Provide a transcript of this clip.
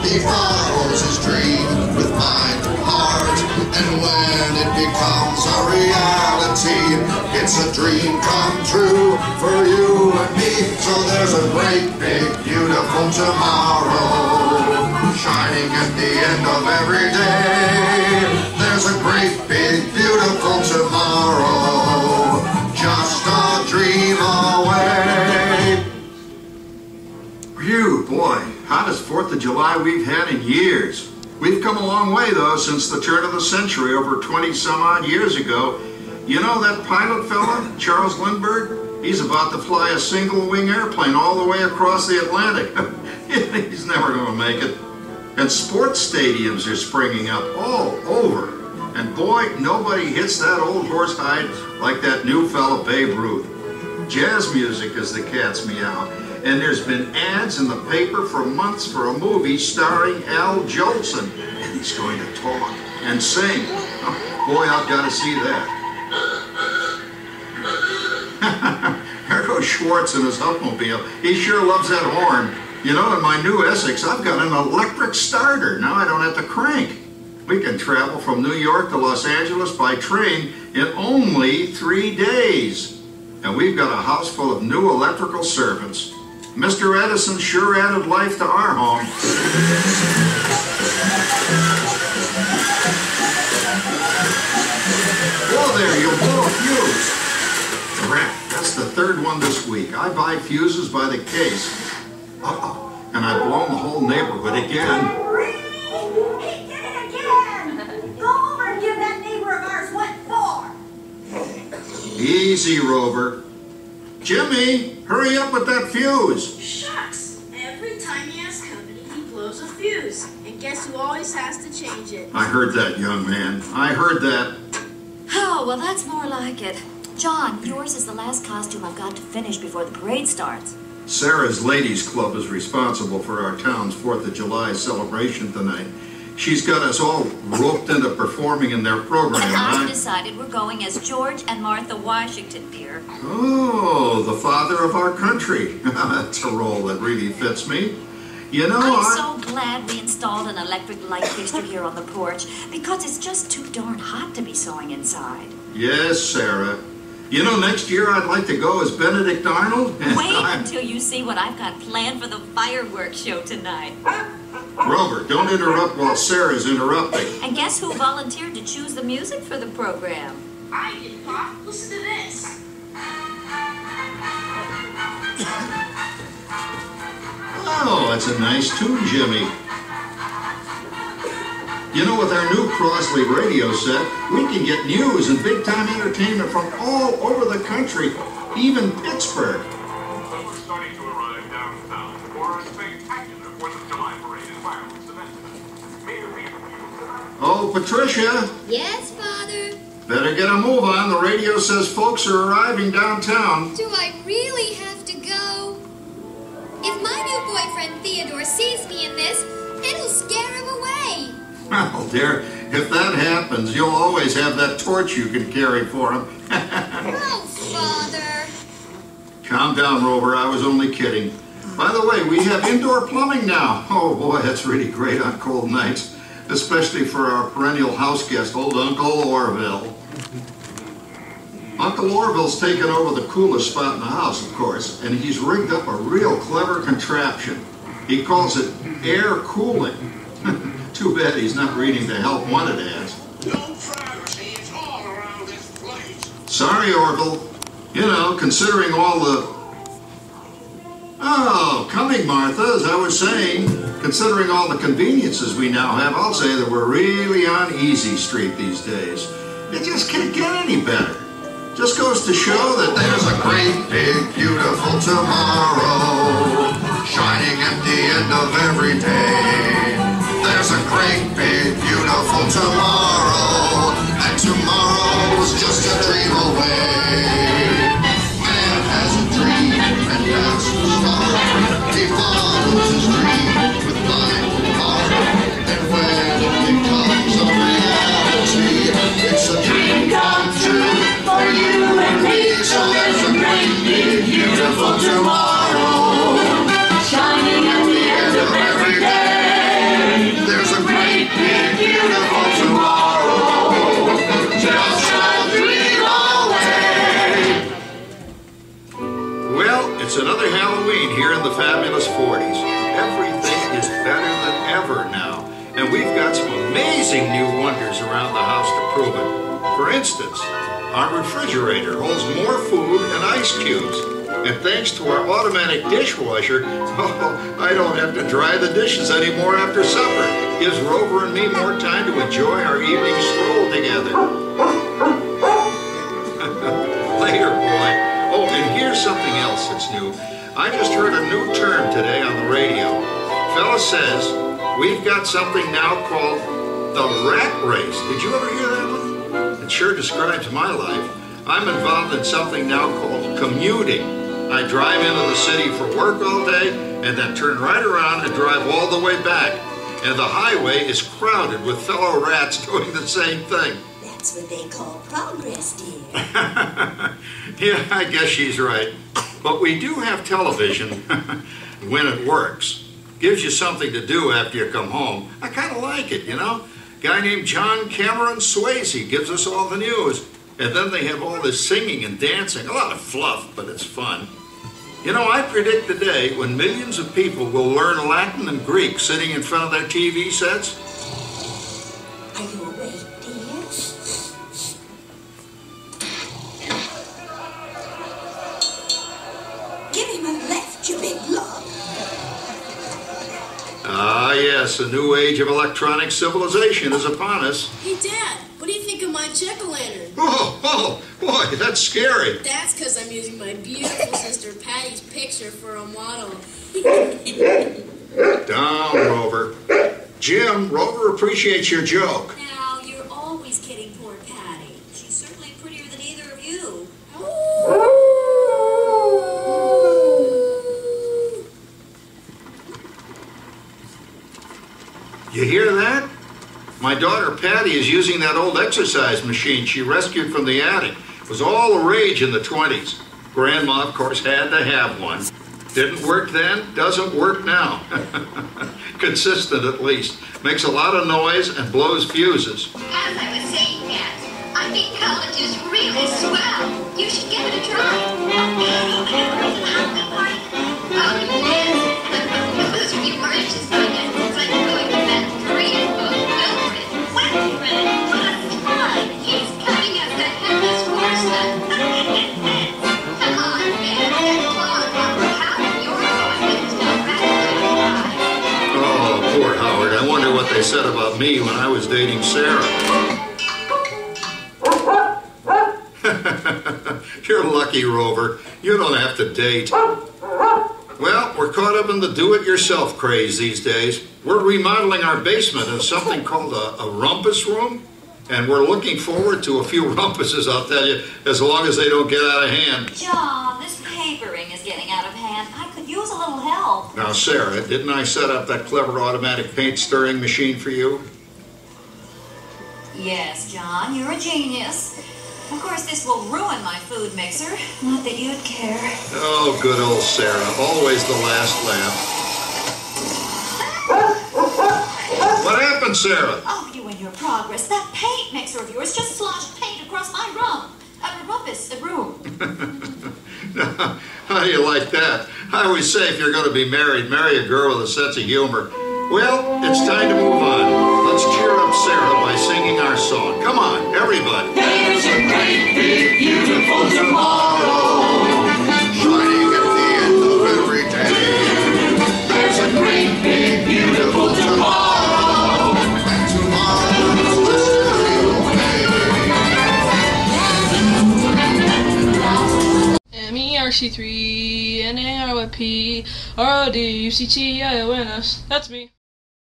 He follows his dream with mind and heart, and when it becomes a reality, it's a dream come true for you and me. So there's a great, big, beautiful tomorrow shining at the end of every day. There's a great, big, beautiful tomorrow, just a dream away. Phew, boy, hottest 4th of July we've had in years. We've come a long way, though, since the turn of the century, over 20-some-odd years ago. You know that pilot fella, Charles Lindbergh? He's about to fly a single-wing airplane all the way across the Atlantic. He's never going to make it. And sports stadiums are springing up all over. And boy, nobody hits that old horsehide like that new fella Babe Ruth. Jazz music is the cat's meow. And there's been ads in the paper for months for a movie starring Al Jolson. And he's going to talk and sing. Oh, boy, I've got to see that. There goes Schwartz in his Huffmobile. He sure loves that horn. You know, in my new Essex, I've got an electric starter. Now I don't have to crank. We can travel from New York to Los Angeles by train in only 3 days. And we've got a house full of new electrical servants. Mr. Edison sure added life to our home. Whoa there, you'll blow a fuse. Crap, that's the 3rd one this week. I buy fuses by the case. Uh-oh, and I've blown the whole neighborhood again. He did it again! Go over and give that neighbor of ours what for. Easy, Rover. Jimmy, hurry up with that fuse. Shucks! Every time he has company, he blows a fuse. And guess who always has to change it? I heard that, young man. I heard that. Oh, well, that's more like it. John, yours is the last costume I've got to finish before the parade starts. Sarah's Ladies Club is responsible for our town's 4th of July celebration tonight. She's got us all roped into performing in their program. And I've decided we're going as George and Martha Washington, dear. Oh, the father of our country. That's a role that really fits me. You know, I'm so glad we installed an electric light fixture here on the porch, because it's just too darn hot to be sewing inside. Yes, Sarah. You know, next year I'd like to go as Benedict Arnold. Wait until you see what I've got planned for the fireworks show tonight. Rover, don't interrupt while Sarah's interrupting. And guess who volunteered to choose the music for the program? I did, Pop. Listen to this. Oh, that's a nice tune, Jimmy. You know, with our new Crossley radio set, we can get news and big-time entertainment from all over the country, even Pittsburgh. We're starting to arrive downtown for a spectacular 4th of July parade and fireworks event. May it be with you. Oh, Patricia. Yes, Father? Better get a move on. The radio says folks are arriving downtown. Do I really have to go? If my new boyfriend Theodore sees me in this, it'll scare him away. Well, dear, if that happens, you'll always have that torch you can carry for him. Oh, Father. Calm down, Rover. I was only kidding. By the way, we have indoor plumbing now. Oh, boy, that's really great on cold nights, especially for our perennial house guest, old Uncle Orville. Uncle Orville's taken over the coolest spot in the house, of course, and he's rigged up a real clever contraption. He calls it air cooling. Too bad he's not reading the help wanted ads. No privacy, it's all around this place. Sorry, Orville. You know, considering all the... Oh, coming, Martha, as I was saying, considering all the conveniences we now have, I'll say that we're really on easy street these days. It just can't get any better. Just goes to show that there's a great, big, beautiful tomorrow shining at the end of every day. There's a great, big, beautiful tomorrow, and tomorrow's just a dream away. Man has a dream, and that's the start. He follows his dream with mind and heart, and when it becomes a reality, it's a dream come true for you and me. So there's a great, big, beautiful tomorrow shining at the end of every day. ever now. And we've got some amazing new wonders around the house to prove it. For instance, our refrigerator holds more food and ice cubes. And thanks to our automatic dishwasher, I don't have to dry the dishes anymore after supper. Gives Rover and me more time to enjoy our evening stroll together. Later, boy. Oh, and here's something else that's new. I just heard a new term today on the radio. Fella says we've got something now called the rat race. Did you ever hear that one? It sure describes my life. I'm involved in something now called commuting. I drive into the city for work all day and then turn right around and drive all the way back. And the highway is crowded with fellow rats doing the same thing. That's what they call progress, dear. Yeah, I guess she's right. But we do have television when it works. Gives you something to do after you come home. I kind of like it, you know. Guy named John Cameron Swayze gives us all the news. And then they have all this singing and dancing. A lot of fluff, but it's fun. You know, I predict the day when millions of people will learn Latin and Greek sitting in front of their TV sets. Are you awake, dear? Give him a left, you big lug. Ah, yes, a new age of electronic civilization is upon us. Hey, Dad, what do you think of my jack-o'-lantern? Oh, boy, that's scary. That's because I'm using my beautiful sister Patty's picture for a model. Down, Rover. Jim, Rover appreciates your joke. Now, you're always kidding poor Patty. She's certainly prettier than either of you. You hear that? My daughter Patty is using that old exercise machine she rescued from the attic. It was all the rage in the 20s. Grandma, of course, had to have one. Didn't work then, doesn't work now. Consistent, at least. Makes a lot of noise and blows fuses. As I was saying, Dad, I think college is really swell. You should give it a try. Oh, it is. Those few arches, it's like going to that Korean book, Wilfred. Plus, he's cutting us the headless horseman. Come on, man, get along. Howard, you're going into a rat. Oh, poor Howard. I wonder what they said about me when I was dating Sarah. You're lucky, Rover. You don't have to date. Well, we're caught up in the do-it-yourself craze these days. We're remodeling our basement in something called a rumpus room, and we're looking forward to a few rumpuses, I'll tell you, as long as they don't get out of hand. John, this papering is getting out of hand. I could use a little help. Now, Sarah, didn't I set up that clever automatic paint-stirring machine for you? Yes, John, you're a genius. Of course, this will ruin my food mixer. Not that you'd care. Oh, good old Sarah. Always the last laugh. What happened, Sarah? Oh, you and your progress. That paint mixer of yours just sloshed paint across my room. A room. How do you like that? I always say if you're going to be married, marry a girl with a sense of humor. Well, it's time to move on. Let's cheer up Sarah by singing our song. Come on, everybody. There's a great, big, beautiful tomorrow, Shining at the end of every day. there's a great, big, beautiful tomorrow. And tomorrow's MERC3 NARYP RODUCTIONS. That's me.